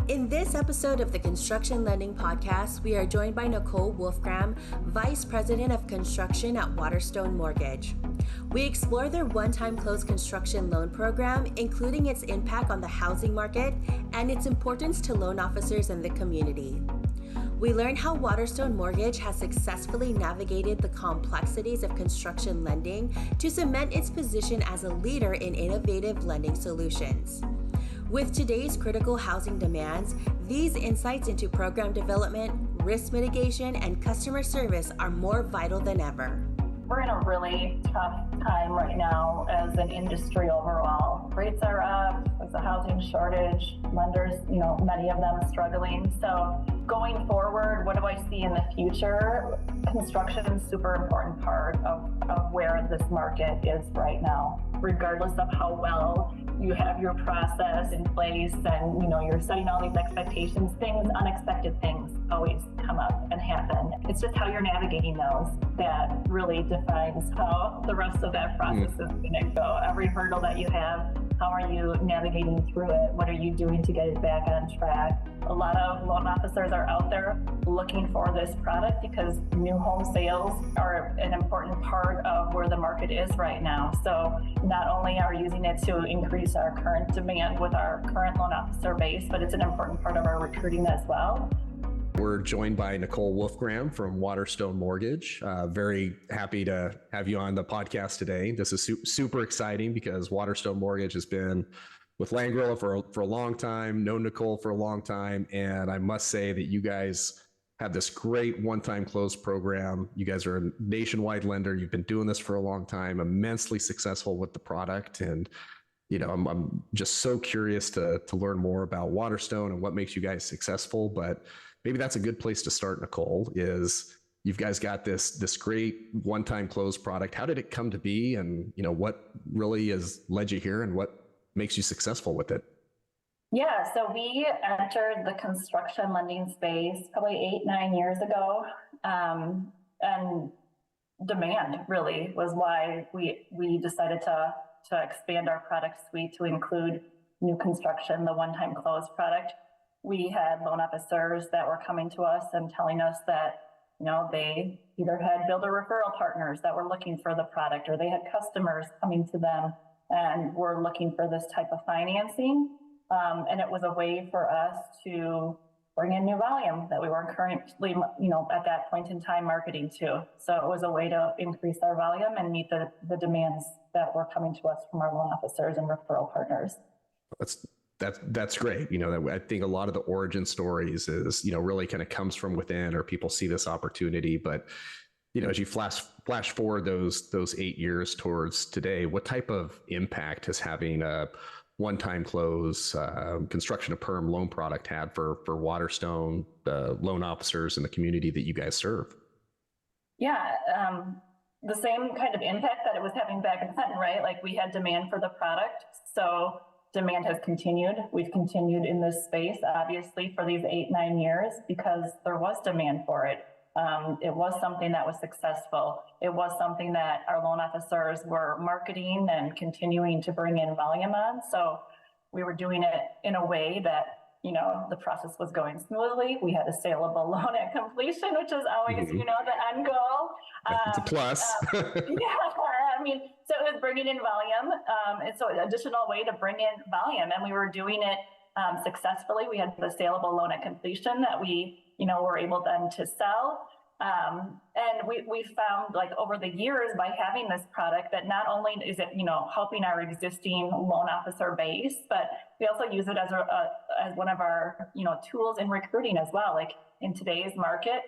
In this episode of the Construction Lending Podcast, we are joined by Nicole Wolfgram, Vice President of Construction at Waterstone Mortgage. We explore their one-time close construction loan program, including its impact on the housing market and its importance to loan officers and the community. We learn how Waterstone Mortgage has successfully navigated the complexities of construction lending to cement its position as a leader in innovative lending solutions. With today's critical housing demands, these insights into program development, risk mitigation, and customer service are more vital than ever. We're in a really tough time right now as an industry overall. Rates are up, there's a housing shortage, lenders, many of them struggling. So going forward, what do I see in the future? Construction is a super important part of where this market is right now. Regardless of how well you have your process in place and you're setting all these expectations, unexpected things always come up and happen. It's just how you're navigating those that really defines how the rest of that process is going to go. Every hurdle that you have, how are you navigating through it? What are you doing to get it back on track? A lot of loan officers are out there looking for this product because new home sales are an important part of where the market is right now. So not only are we using it to increase our current demand with our current loan officer base, but it's an important part of our recruiting as well. We're joined by Nicole Wolfgram from Waterstone Mortgage. Very happy to have you on the podcast today. This is super exciting because Waterstone Mortgage has been with Land Gorilla for a long time, known Nicole for a long time, and I must say that you guys have this great one-time close program. You guys are a nationwide lender. You've been doing this for a long time, immensely successful with the product, and I'm just so curious to learn more about Waterstone and what makes you guys successful. But maybe that's a good place to start, Nicole, is you guys got this great one-time close product. How did it come to be? And what really has led you here and what makes you successful with it? Yeah, so we entered the construction lending space probably 8-9 years ago. And demand really was why we decided to expand our product suite to include new construction, the one-time close product. We had loan officers that were coming to us and telling us that, they either had builder referral partners that were looking for the product, or they had customers coming to them and were looking for this type of financing. And it was a way for us to bring in new volume that we weren't currently, at that point in time marketing to. So it was a way to increase our volume and meet the demands that were coming to us from our loan officers and referral partners. That's great. I think a lot of the origin stories is, really kind of comes from within, or people see this opportunity. But, as you flash forward those 8 years towards today, what type of impact has having a one-time close construction of perm loan product had for Waterstone, the loan officers, and the community that you guys serve? Yeah, the same kind of impact that it was having back then, right? Like, we had demand for the product, so demand has continued. We've continued in this space, obviously, for these 8-9 years because there was demand for it. It was something that was successful. It was something that our loan officers were marketing and continuing to bring in volume on. So we were doing it in a way that, the process was going smoothly. We had a saleable loan at completion, which is always, the end goal. It's a plus. So it was bringing in volume. And so an additional way to bring in volume, and we were doing it successfully. We had the saleable loan at completion that we were able then to sell. And we found, like, over the years, by having this product, that not only is it, helping our existing loan officer base, but we also use it as one of our, tools in recruiting as well. Like, in today's market,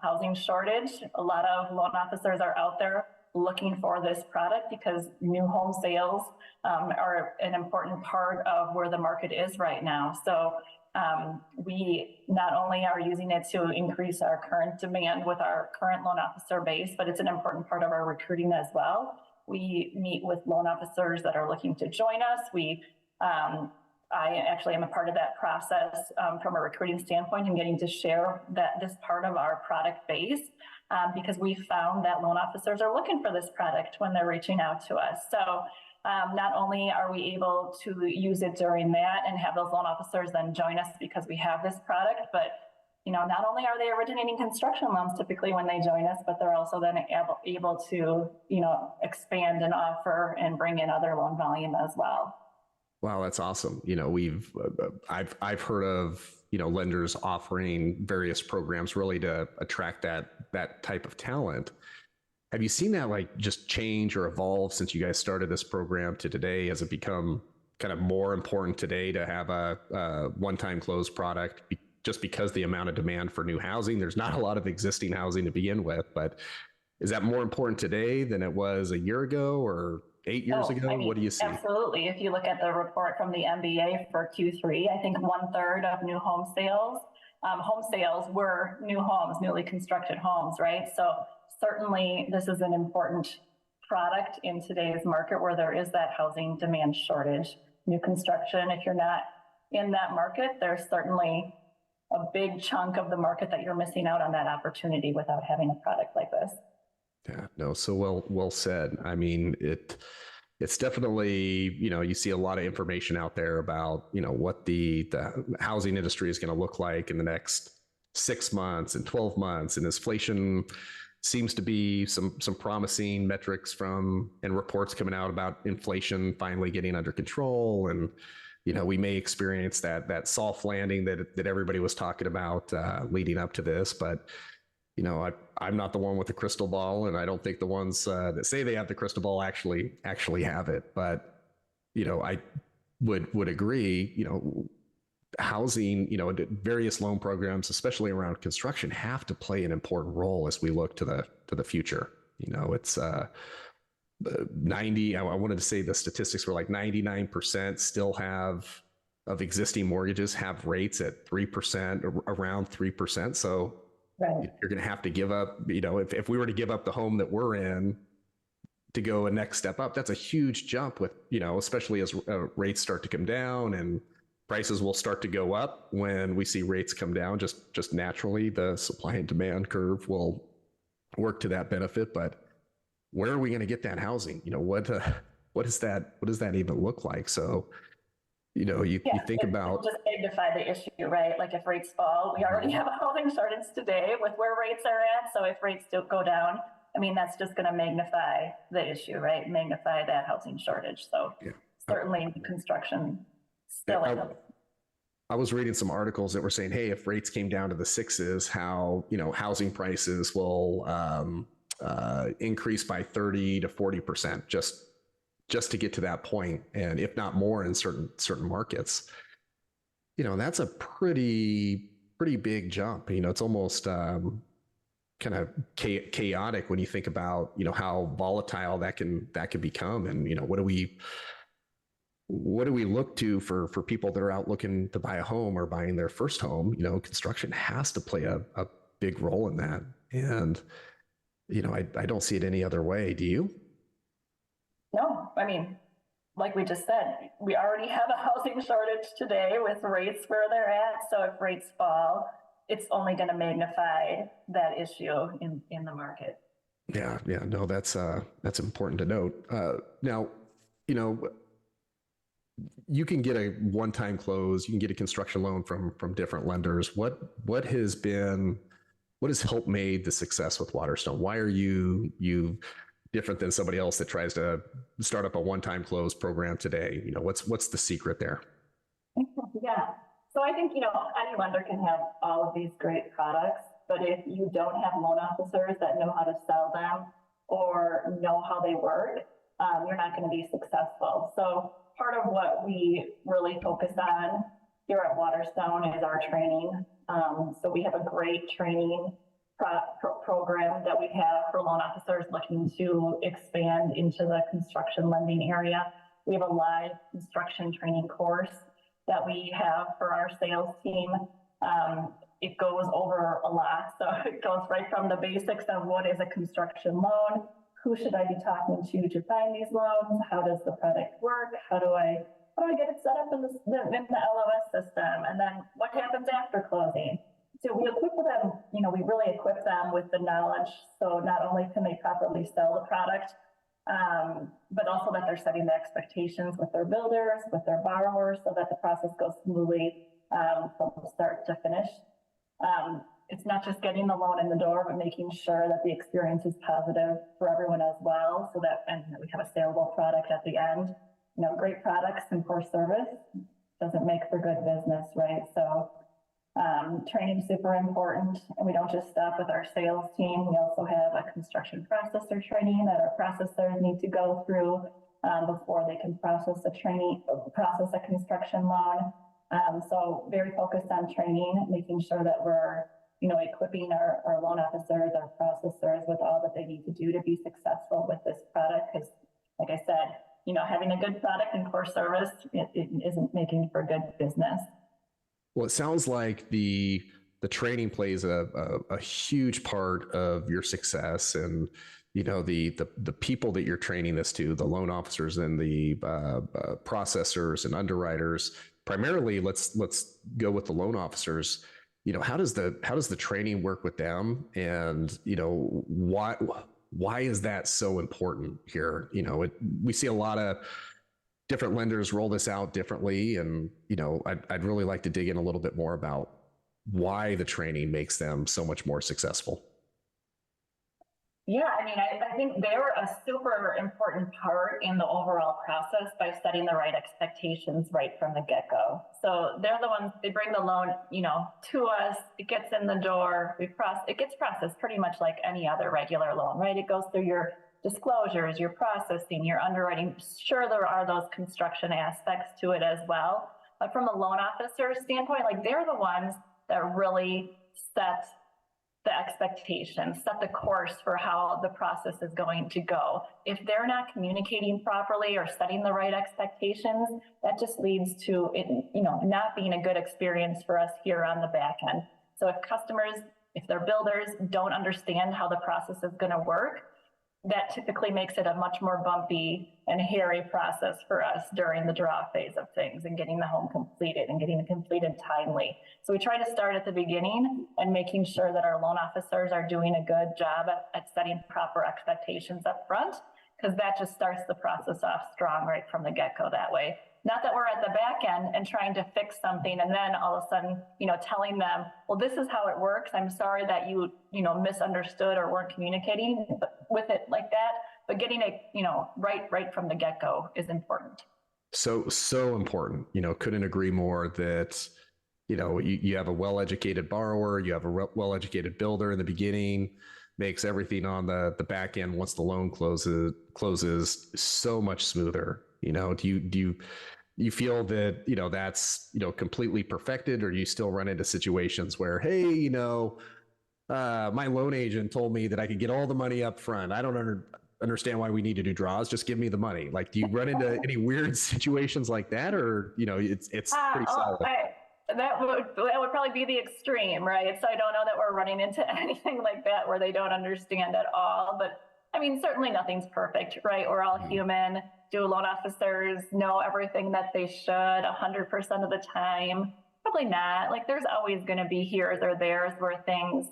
housing shortage, a lot of loan officers are out there looking for this product because new home sales are an important part of where the market is right now. So we not only are using it to increase our current demand with our current loan officer base, but it's an important part of our recruiting as well. We meet with loan officers that are looking to join us. I actually am a part of that process from a recruiting standpoint and getting to share this part of our product base because we found that loan officers are looking for this product when they're reaching out to us. So Not only are we able to use it during that and have those loan officers then join us because we have this product, but not only are they originating construction loans typically when they join us, but they're also then able to, expand and offer and bring in other loan volume as well. Wow, that's awesome. I've heard of, lenders offering various programs really to attract that type of talent. Have you seen that like just change or evolve since you guys started this program to today? Has it become kind of more important today to have a one-time close product just because the amount of demand for new housing? There's not a lot of existing housing to begin with, but is that more important today than it was a year ago or 8 years ago? What do you see? Absolutely. If you look at the report from the MBA for Q3, I think 1/3 of new home sales were new homes, newly constructed homes, right? So certainly this is an important product in today's market where there is that housing demand shortage. New construction, if you're not in that market, there's certainly a big chunk of the market that you're missing out on that opportunity without having a product like this. Yeah, no, so well said. I mean, it's definitely, you see a lot of information out there about, what the housing industry is going to look like in the next 6 months and 12 months. And inflation seems to be some promising metrics and reports coming out about inflation finally getting under control. And, we may experience that soft landing that everybody was talking about leading up to this. But, I'm not the one with the crystal ball, and I don't think the ones that say they have the crystal ball actually have it. But, I would agree, housing, various loan programs, especially around construction, have to play an important role as we look to the future. It's 90. I wanted to say the statistics were like 99% still of existing mortgages have rates at 3%, around 3%. So right. You're going to have to give up, if we were to give up the home that we're in to go a next step up, that's a huge jump with, especially as rates start to come down and prices will start to go up when we see rates come down. Just naturally, the supply and demand curve will work to that benefit. But where are we going to get that housing? What does that even look like? So, you think about just magnify the issue, right? Like if rates fall, we already have a housing shortage today with where rates are at. So if rates don't go down, I mean, that's just going to magnify the issue, right? Magnify that housing shortage. So certainly construction still. I was reading some articles that were saying, hey, if rates came down to the sixes, how, housing prices will increase by 30 to 40% just to get to that point, and if not more in certain markets. That's a pretty big jump. It's almost kind of chaotic when you think about how volatile that can become, and what do we look to for people that are out looking to buy a home or buying their first home. Construction has to play a big role in that, and I don't see it any other way. Do you? No, I mean, like we just said, we already have a housing shortage today with rates where they're at. So if rates fall, it's only going to magnify that issue in the market. Yeah. No, that's important to note. Now, you can get a one-time close, you can get a construction loan from different lenders. What has helped made the success with Waterstone? Why are you different than somebody else that tries to start up a one-time close program today? What's the secret there? Yeah. So I think, any lender can have all of these great products, but if you don't have loan officers that know how to sell them or know how they work, you're not going to be successful. So part of what we really focus on here at Waterstone is our training. So we have a great training program that we have for loan officers looking to expand into the construction lending area. We have a live construction training course that we have for our sales team. It goes over a lot. So it goes right from the basics of what is a construction loan, who should I be talking to find these loans, how does the product work, how do I get it set up in the LOS system, and then what happens after closing. So we equip them, we really equip them with the knowledge. So not only can they properly sell the product, but also that they're setting the expectations with their builders, with their borrowers, so that the process goes smoothly from start to finish. It's not just getting the loan in the door, but making sure that the experience is positive for everyone as well, so that and we have a saleable product at the end. Great products and poor service doesn't make for good business, right? So training is super important, and we don't just stop with our sales team. We also have a construction processor training that our processors need to go through before they can process a construction loan. So very focused on training, making sure that we're equipping our loan officers, our processors with all that they need to do to be successful with this product. Because, like I said, having a good product and poor service, it isn't making for good business. Well, it sounds like the training plays a huge part of your success, and the people that you're training this to, the loan officers and the processors and underwriters. Primarily, let's go with the loan officers. How does the training work with them, and why is that so important here? We see a lot of different lenders roll this out differently, and I'd really like to dig in a little bit more about why the training makes them so much more successful. Yeah, I think they're a super important part in the overall process by setting the right expectations right from the get-go. So they're the ones, they bring the loan, to us, it gets in the door, it gets processed pretty much like any other regular loan, right? It goes through your disclosures, your processing, your underwriting. Sure, there are those construction aspects to it as well. But from a loan officer standpoint, they're the ones that really set the expectations, set the course for how the process is going to go. If they're not communicating properly or setting the right expectations, that just leads to it, not being a good experience for us here on the back end. So if their builders don't understand how the process is going to work, that typically makes it a much more bumpy and hairy process for us during the draw phase of things and getting the home completed and getting it completed timely. So we try to start at the beginning and making sure that our loan officers are doing a good job at setting proper expectations up front, because that just starts the process off strong right from the get-go that way. Not that we're at the back end and trying to fix something and then all of a sudden, telling them, well, this is how it works. I'm sorry that you misunderstood or weren't communicating with it like that. But getting it, right from the get-go is important. So important. Couldn't agree more that, you have a well-educated borrower, you have a well-educated builder in the beginning, makes everything on the back end once the loan closes so much smoother. Do you feel that, that's, completely perfected, or do you still run into situations where, hey, my loan agent told me that I could get all the money up front. I don't understand why we need to do draws. Just give me the money. Do you run into any weird situations like that, or, it's pretty solid? That would probably be the extreme, right? So I don't know that we're running into anything like that where they don't understand at all. But certainly nothing's perfect, right? We're all human. Do loan officers know everything that they should 100% of the time? Probably not. There's always going to be here's or there's where things,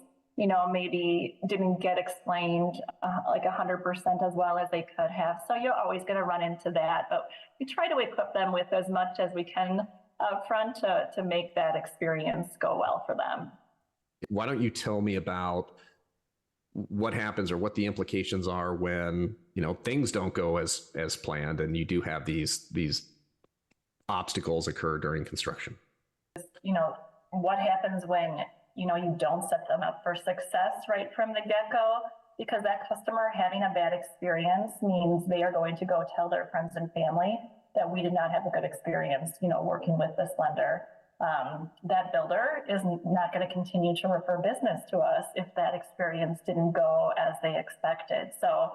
maybe didn't get explained 100% as well as they could have. So you're always going to run into that. But we try to equip them with as much as we can up front to make that experience go well for them. Why don't you tell me about what happens or what the implications are when, things don't go as planned and you do have these obstacles occur during construction? What happens when, you don't set them up for success right from the get-go, because that customer having a bad experience means they are going to go tell their friends and family that we did not have a good experience, working with this lender. That builder is not going to continue to refer business to us if that experience didn't go as they expected. So,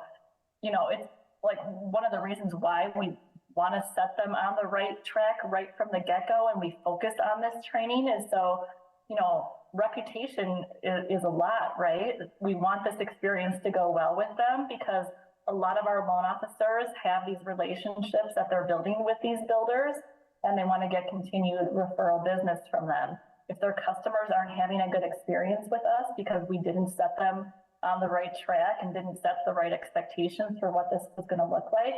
it's one of the reasons why we want to set them on the right track right from the get-go, and we focus on this training is so, reputation is a lot, right? We want this experience to go well with them, because a lot of our loan officers have these relationships that they're building with these builders, and they want to get continued referral business from them. If their customers aren't having a good experience with us because we didn't set them on the right track and didn't set the right expectations for what this was going to look like,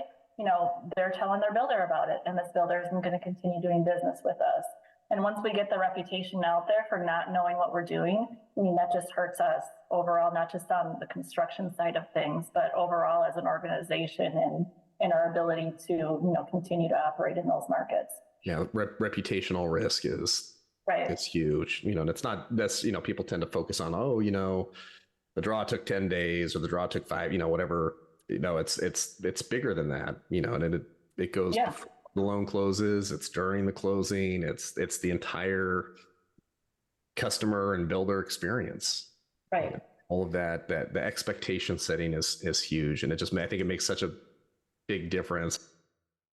they're telling their builder about it, and this builder isn't going to continue doing business with us. And once we get the reputation out there for not knowing what we're doing, that just hurts us overall, not just on the construction side of things, but overall as an organization and our ability to, continue to operate in those markets. Yeah, reputational risk is right. It's huge. And it's not that's people tend to focus on the draw took 10 days or the draw took 5, whatever. It's bigger than that. And it goes before the loan closes. It's during the closing. It's the entire customer and builder experience. Right. All of that the expectation setting is huge, and I think it makes such a big difference.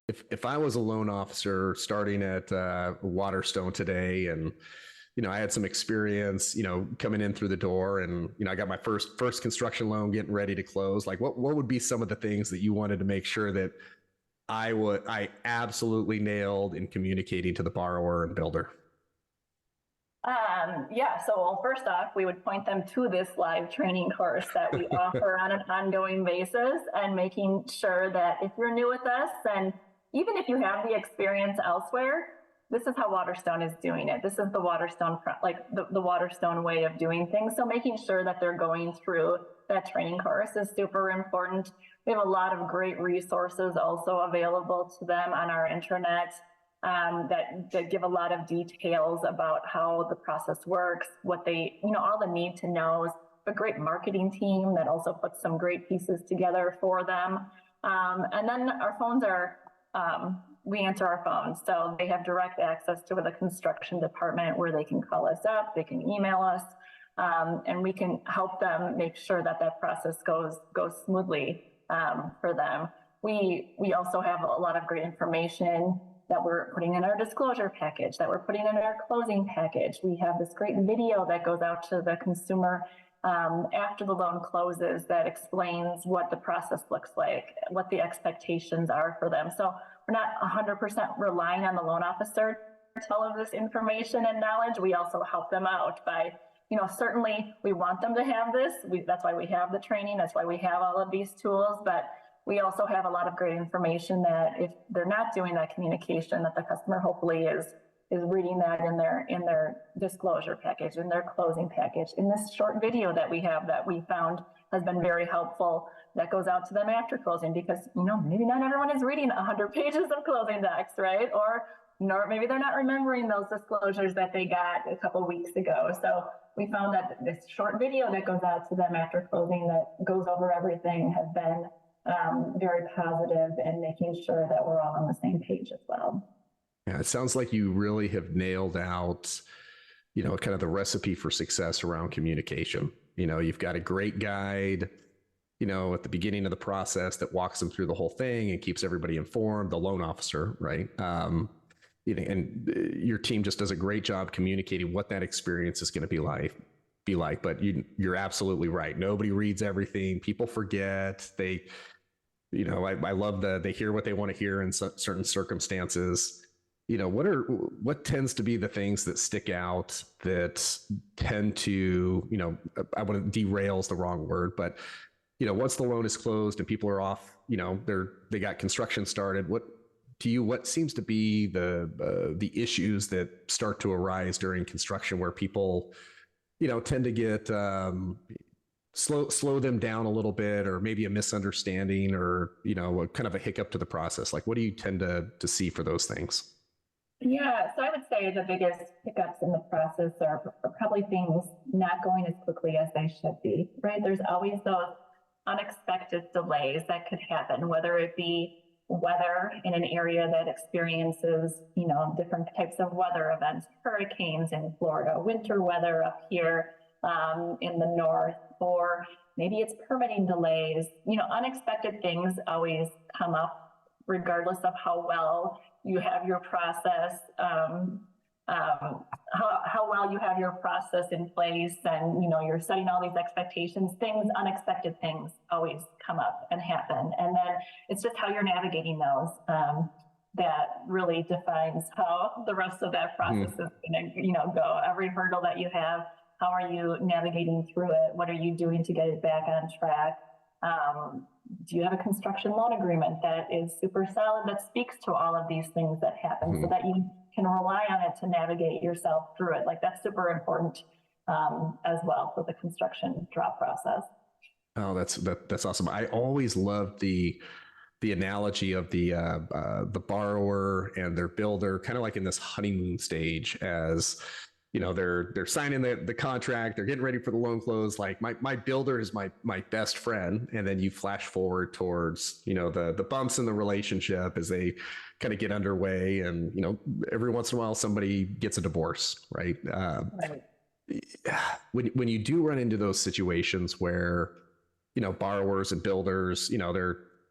If I was a loan officer starting at Waterstone today, and I had some experience, coming in through the door, and I got my first construction loan, getting ready to close, like what would be some of the things that you wanted to make sure that I absolutely nailed in communicating to the borrower and builder? So first off, we would point them to this live training course that we offer on an ongoing basis, and making sure that if you're new with us, and even if you have the experience elsewhere, this is how Waterstone is doing it. This is the Waterstone, the Waterstone way of doing things. So making sure that they're going through that training course is super important. We have a lot of great resources also available to them on our intranet that give a lot of details about how the process works, what they, all the need to knows. A great marketing team that also puts some great pieces together for them. And then our phones are, we answer our phones. So they have direct access to the construction department where they can call us up, they can email us, and we can help them make sure that process goes smoothly for them. We also have a lot of great information that we're putting in our disclosure package, that we're putting in our closing package. We have this great video that goes out to the consumer after the loan closes that explains what the process looks like, what the expectations are for them. So we're not 100% relying on the loan officer to tell of this information and knowledge. We also help them out by, certainly we want them to have this. That's why we have the training. That's why we have all of these tools. But we also have a lot of great information that if they're not doing that communication, that the customer hopefully is reading that in their disclosure package, in their closing package, in this short video that we have that we found has been very helpful, that goes out to them after closing, because maybe not everyone is reading 100 pages of closing docs, right? Or maybe they're not remembering those disclosures that they got a couple weeks ago. So we found that this short video that goes out to them after closing that goes over everything has been very positive in making sure that we're all on the same page as well. Yeah, it sounds like you really have nailed out, kind of the recipe for success around communication. You've got a great guide, at the beginning of the process that walks them through the whole thing and keeps everybody informed, the loan officer, right? And your team just does a great job communicating what that experience is going to be like. But you're absolutely right. Nobody reads everything. People forget. I love they hear what they want to hear in certain circumstances. What tends to be the things that stick out that tend to, I wouldn't derail is the wrong word, but, once the loan is closed and people are off, they got construction started. What seems to be the issues that start to arise during construction where people, tend to get, slow them down a little bit, or maybe a misunderstanding, or, kind of a hiccup to the process? Like, what do you tend to see for those things? Yeah, so I would say the biggest hiccups in the process are probably things not going as quickly as they should be, right? There's always those unexpected delays that could happen, whether it be weather in an area that experiences, different types of weather events, hurricanes in Florida, winter weather up here in the north, or maybe it's permitting delays. Unexpected things always come up regardless of how well you have your process, how well you have your process in place, and you're setting all these expectations. Unexpected things always come up and happen, and then it's just how you're navigating those that really defines how the rest of that process is going to go. Every hurdle that you have, How are you navigating through it? What are you doing to get it back on track? Do you have a construction loan agreement that is super solid, that speaks to all of these things that happen, so that you can rely on it to navigate yourself through it? Like, that's super important as well for the construction draw process. Oh, that's awesome. I always loved the analogy of the borrower and their builder, kind of like in this honeymoon stage, as you know, they're signing the contract, they're getting ready for the loan close. Like, my builder is my best friend, and then you flash forward towards, you know, the bumps in the relationship as they kind of get underway, and you know, every once in a while somebody gets a divorce, right? Right. When you do run into those situations where, you know, borrowers and builders, you know,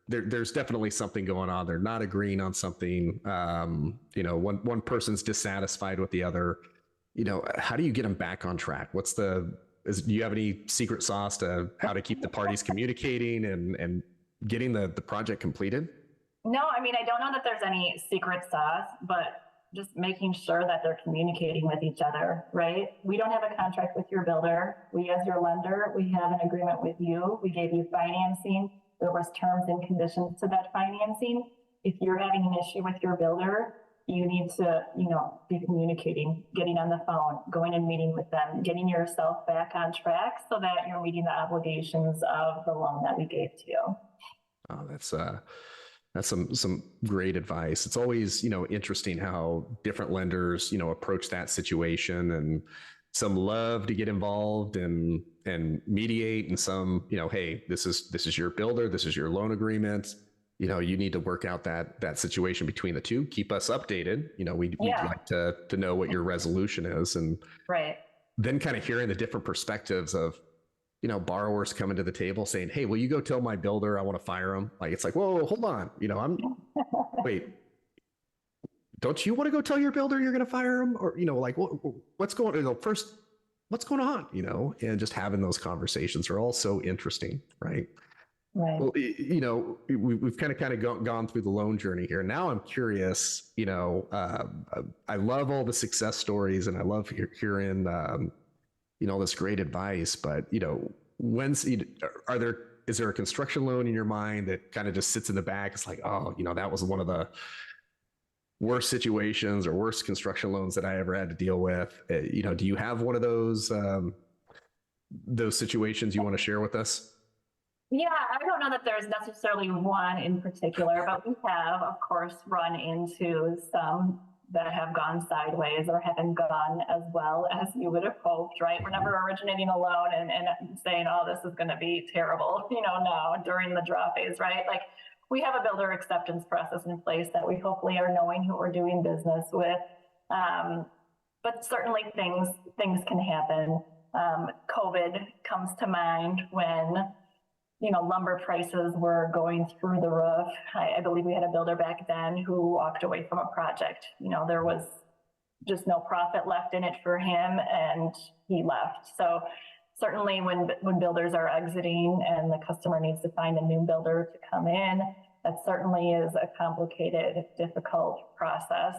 there's definitely something going on. They're not agreeing on something. You know, one person's dissatisfied with the other. You know, how do you get them back on track? Do you have any secret sauce to how to keep the parties communicating and getting the project completed? No, I mean, I don't know that there's any secret sauce, but just making sure that they're communicating with each other, right? We don't have a contract with your builder. We, as your lender, we have an agreement with you. We gave you financing. There was terms and conditions to that financing. If you're having an issue with your builder, you need to, you know, be communicating, getting on the phone, going and meeting with them, getting yourself back on track so that you're meeting the obligations of the loan that we gave to you. Oh, that's some great advice. It's always, you know, interesting how different lenders, you know, approach that situation, and some love to get involved and mediate, and some, you know, hey, this is your builder, this is your loan agreement. You know, you need to work out that situation between the two. Keep us updated. You know, we'd like to know what your resolution is, and right. Then kind of hearing the different perspectives of, you know, borrowers coming to the table saying, hey, will you go tell my builder I want to fire him? Like, it's like, whoa, hold on. You know, wait, don't you want to go tell your builder you're going to fire him? Or, you know, like, what's going on? You know, first, what's going on? You know, and just having those conversations are all so interesting, right? Right. Well, you know, we've kind of gone through the loan journey here. Now I'm curious, you know, I love all the success stories, and I love hearing, you know, this great advice, but, you know, is there a construction loan in your mind that kind of just sits in the back? It's like, oh, you know, that was one of the worst situations or worst construction loans that I ever had to deal with. You know, do you have one of those situations you want to share with us? Yeah, I don't know that there's necessarily one in particular, but we have, of course, run into some that have gone sideways or haven't gone as well as you would have hoped, right? We're never originating a loan and saying, oh, this is going to be terrible, you know, now during the draw phase, right? Like, we have a builder acceptance process in place that we hopefully are knowing who we're doing business with. But certainly things can happen. COVID comes to mind when, you know, lumber prices were going through the roof. I believe we had a builder back then who walked away from a project. You know, there was just no profit left in it for him, and he left. So certainly when builders are exiting and the customer needs to find a new builder to come in, that certainly is a complicated, difficult process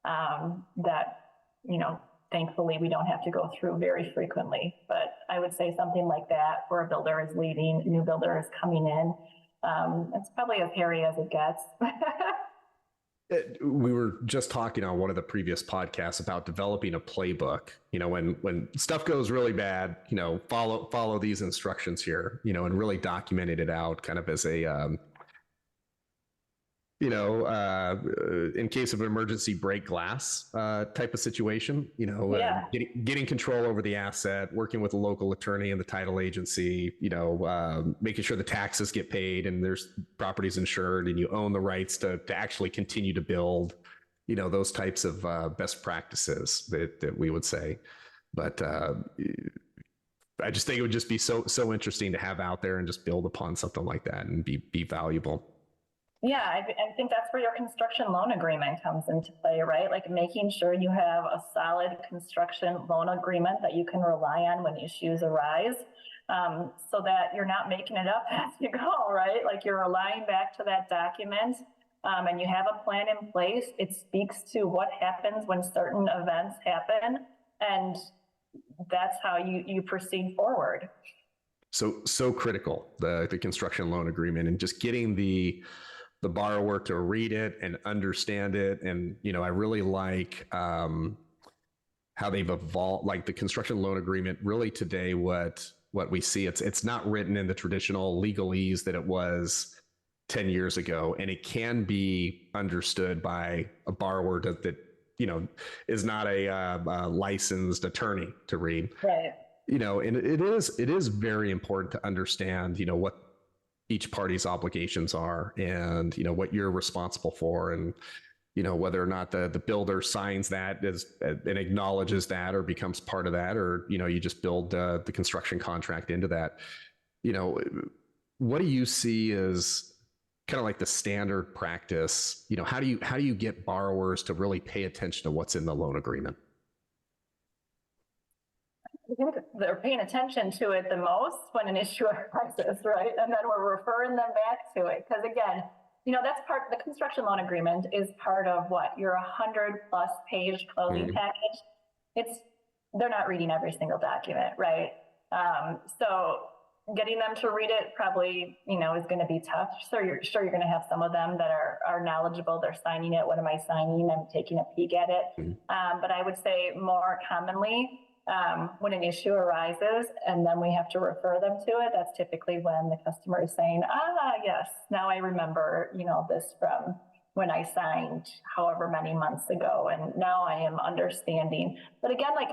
that, you know, thankfully we don't have to go through very frequently. But I would say something like that, where a builder is leaving, a new builder is coming in, it's probably as hairy as it gets. We were just talking on one of the previous podcasts about developing a playbook. You know, when stuff goes really bad, you know, follow these instructions here, you know, and really documented it out kind of as a, you know, in case of an emergency, break glass type of situation, you know, Yeah. getting control over the asset, working with a local attorney and the title agency, you know, making sure the taxes get paid and there's properties insured and you own the rights to actually continue to build, you know, those types of best practices that we would say. But I just think it would just be so interesting to have out there and just build upon something like that and be valuable. Yeah, I think that's where your construction loan agreement comes into play, right? Like, making sure you have a solid construction loan agreement that you can rely on when issues arise, so that you're not making it up as you go, right? Like, you're relying back to that document, and you have a plan in place. It speaks to what happens when certain events happen, and that's how you proceed forward. So critical, the construction loan agreement, and just getting the borrower to read it and understand it. And, I really like how they've evolved, like the construction loan agreement really today, what we see, it's not written in the traditional legalese that it was 10 years ago. And it can be understood by a borrower that is not a licensed attorney to read. Right. And it is very important to understand, what each party's obligations are, and, what you're responsible for, and, whether or not the builder signs that and acknowledges that or becomes part of that, or, you just build the construction contract into that. What do you see as kind of like the standard practice? How do you get borrowers to really pay attention to what's in the loan agreement? I think they're paying attention to it the most when an issue arises, right? And then we're referring them back to it. Because again, that's part of the construction loan agreement is part of what your 100+ page closing package. They're not reading every single document, right? So getting them to read it probably, is going to be tough. So you're going to have some of them that are knowledgeable. They're signing it. What am I signing? I'm taking a peek at it. But I would say more commonly, when an issue arises and then we have to refer them to it, that's typically when the customer is saying, yes, now I remember, this from when I signed however many months ago, and now I am understanding. But again, like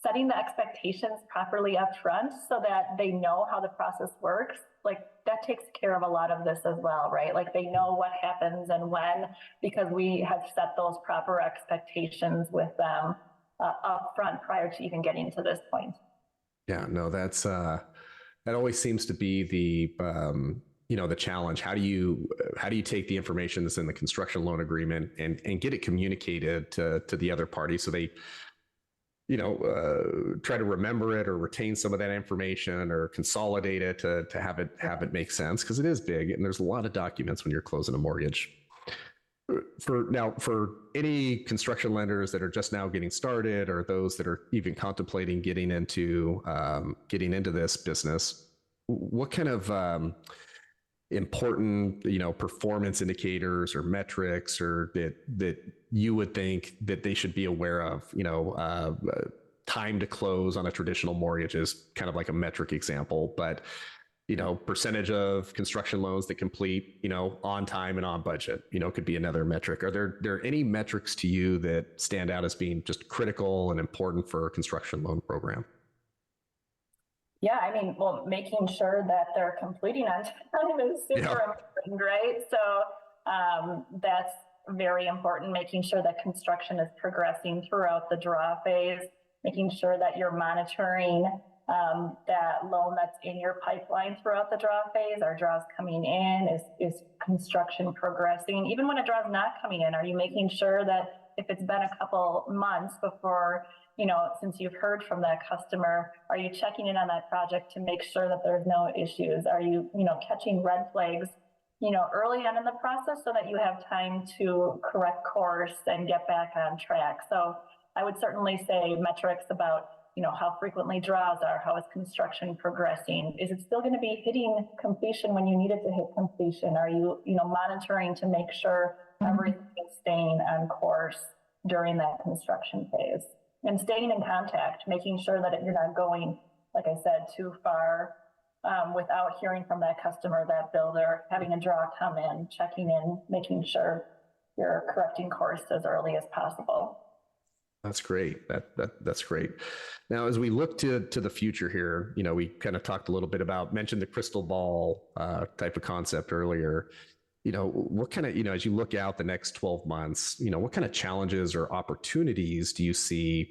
setting the expectations properly up front so that they know how the process works, like that takes care of a lot of this as well, right? Like they know what happens and when, because we have set those proper expectations with them up front prior to even getting to this point. Yeah, no, that's that always seems to be the the challenge. How do you take the information that's in the construction loan agreement and get it communicated to the other party so they try to remember it or retain some of that information or consolidate it to have it make sense, because it is big and there's a lot of documents when you're closing a mortgage. For any construction lenders that are just now getting started, or those that are even contemplating getting into this business, what kind of important performance indicators or metrics or that you would think that they should be aware of? Time to close on a traditional mortgage is kind of like a metric example, but percentage of construction loans that complete, on time and on budget, could be another metric. Are there any metrics to you that stand out as being just critical and important for a construction loan program? Yeah, I mean, well, making sure that they're completing on time is super important, right? So that's very important, making sure that construction is progressing throughout the draw phase, making sure that you're monitoring that loan that's in your pipeline throughout the draw phase. Are draws coming in? Is construction progressing? Even when a draw is not coming in, are you making sure that if it's been a couple months before, since you've heard from that customer, are you checking in on that project to make sure that there's no issues? Are you, catching red flags, early on in the process so that you have time to correct course and get back on track? So I would certainly say metrics about how frequently draws are, how is construction progressing? Is it still going to be hitting completion when you need it to hit completion? Are you, monitoring to make sure everything is staying on course during that construction phase? And staying in contact, making sure that you're not going, like I said, too far without hearing from that customer, that builder, having a draw come in, checking in, making sure you're correcting course as early as possible. That's great. That's great. Now, as we look to the future here, we kind of talked a little bit about, mentioned the crystal ball type of concept earlier. What kind of, as you look out the next 12 months, what kind of challenges or opportunities do you see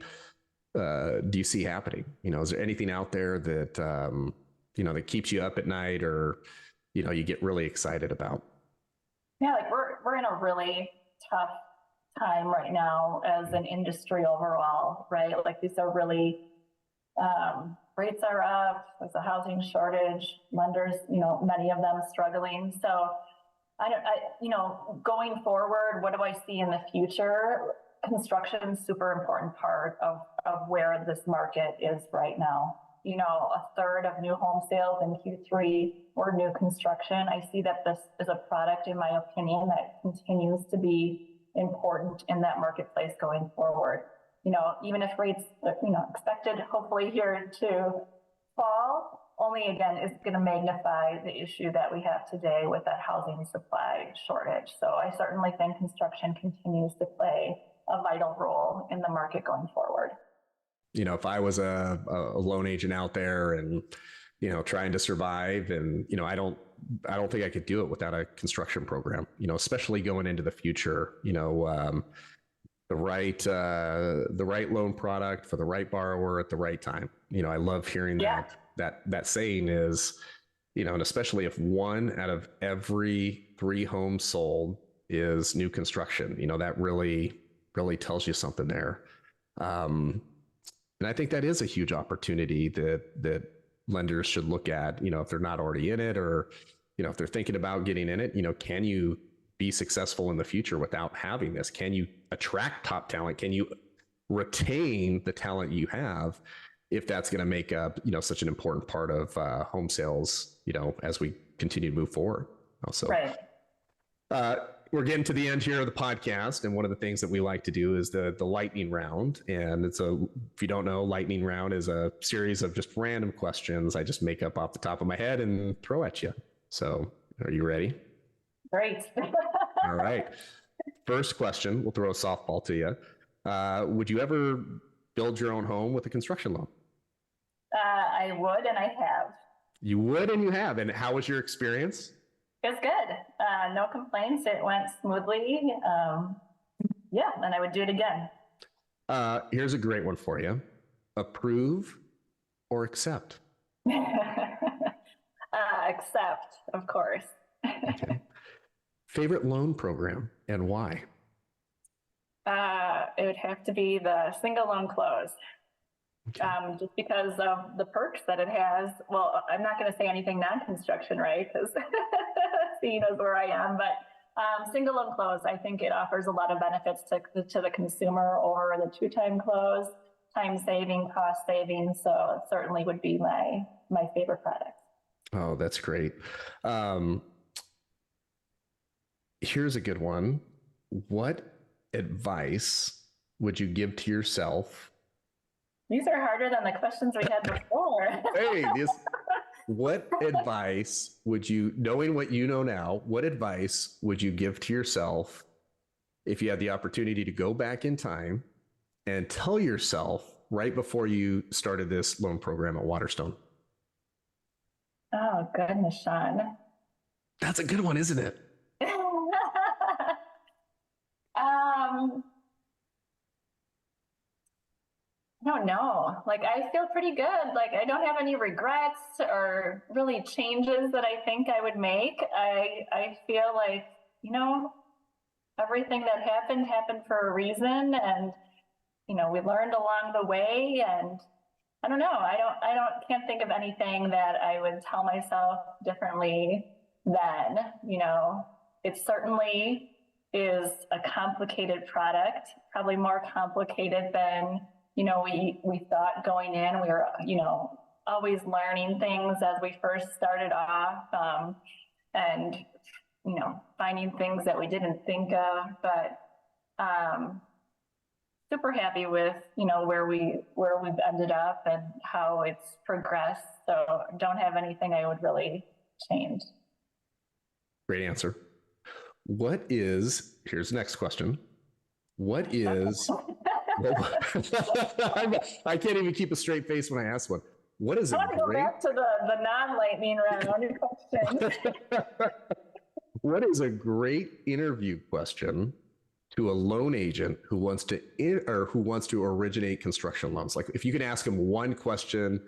happening? Is there anything out there that, that keeps you up at night, or, you get really excited about? Yeah, like we're in a really tough time right now as an industry overall, right? Like these are really, rates are up, there's a housing shortage, lenders, many of them struggling. So going forward, what do I see in the future? construction is super important part of where this market is right now. You know, a third of new home sales in Q3 were new construction. I see that this is a product, in my opinion, that continues to be important in that marketplace going forward. You know, even if rates, expected hopefully here to fall, only again is going to magnify the issue that we have today with that housing supply shortage. So I certainly think construction continues to play a vital role in the market going forward. You know, if I was a loan agent out there and, trying to survive, and, I don't think I could do it without a construction program, especially going into the future, the right loan product for the right borrower at the right time. I love hearing that saying is, and especially if 1 out of every 3 homes sold is new construction, that really tells you something there. And I think that is a huge opportunity that lenders should look at, if they're not already in it, or, if they're thinking about getting in it, can you be successful in the future without having this? Can you attract top talent? Can you retain the talent you have, if that's going to make up, such an important part of home sales, as we continue to move forward? Also, right. We're getting to the end here of the podcast, and one of the things that we like to do is the lightning round. And if you don't know, lightning round is a series of just random questions I just make up off the top of my head and throw at you. So, are you ready? Great. All right. First question, we'll throw a softball to you. Would you ever build your own home with a construction loan? I would, and I have. You would, and you have. And how was your experience? It was good. No complaints. It went smoothly. And I would do it again. Here's a great one for you. Approve or accept? Accept, of course. Okay. Favorite loan program and why? It would have to be the single loan close. Okay. Just because of the perks that it has. Well, I'm not going to say anything non-construction, right? Because he knows where I am. But single loan close, I think it offers a lot of benefits to the consumer over the 2-time close, time saving, cost saving. So it certainly would be my favorite product. Oh, that's great. Here's a good one. What advice would you give to yourself? These are harder than the questions we had before. Hey, what advice would you, knowing what you know now, what advice would you give to yourself if you had the opportunity to go back in time and tell yourself right before you started this loan program at Waterstone? Oh, goodness, Sean. That's a good one, isn't it? I don't know. Like, I feel pretty good. Like, I don't have any regrets or really changes that I think I would make. I feel like, everything that happened for a reason. And, we learned along the way. And I don't know. Can't think of anything that I would tell myself differently then. It certainly is a complicated product, probably more complicated than we thought going in. We were, always learning things as we first started off, and, finding things that we didn't think of, but, super happy with, where we've ended up and how it's progressed. So don't have anything I would really change. Great answer. Here's the next question. What is, I can't even keep a straight face when I ask one. What is I want to go back to the non-lightning round question. What is a great interview question to a loan agent who wants to originate construction loans? Like, if you could ask them one question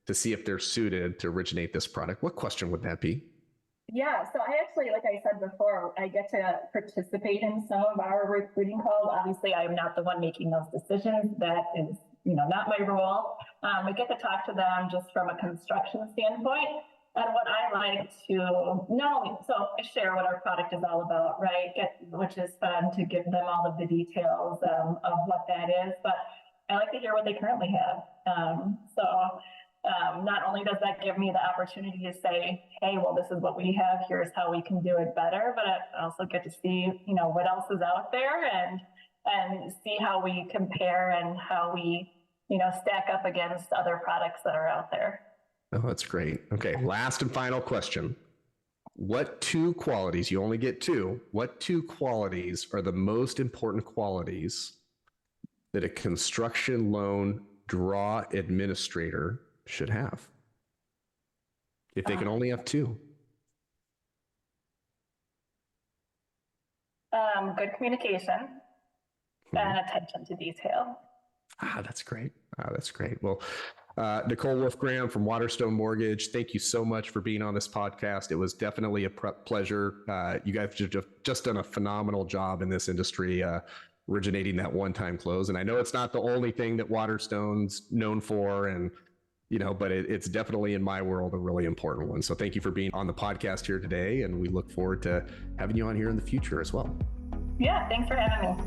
to see if they're suited to originate this product, what question would that be? Yeah, so I actually, like I said before, I get to participate in some of our recruiting calls. Obviously, I am not the one making those decisions. That is, not my role. I get to talk to them just from a construction standpoint. And what I like to not only, so I share what our product is all about, right? Which is fun to give them all of the details of what that is, but I like to hear what they currently have. Not only does that give me the opportunity to say, hey, well, this is what we have, here's how we can do it better, but I also get to see, what else is out there and see how we compare and how we, stack up against other products that are out there. Oh, that's great. Okay, last and final question. What two qualities, you only get two, what two qualities are the most important qualities that a construction loan draw administrator should have? If they can only have two. Good communication and attention to detail. That's great. That's great. Well, Nicole Wolfgram from Waterstone Mortgage, thank you so much for being on this podcast. It was definitely a pleasure. You guys have just done a phenomenal job in this industry, originating that one-time close. And I know it's not the only thing that Waterstone's known for, and but it's definitely in my world a really important one. So thank you for being on the podcast here today, and we look forward to having you on here in the future as well. Yeah, thanks for having me.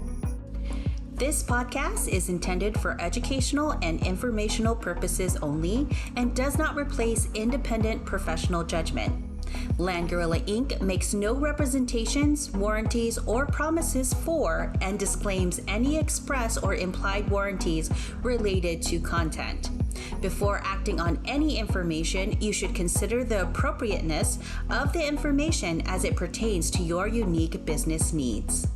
This podcast is intended for educational and informational purposes only and does not replace independent professional judgment. Land Gorilla Inc. makes no representations, warranties, or promises for and disclaims any express or implied warranties related to content. Before acting on any information, you should consider the appropriateness of the information as it pertains to your unique business needs.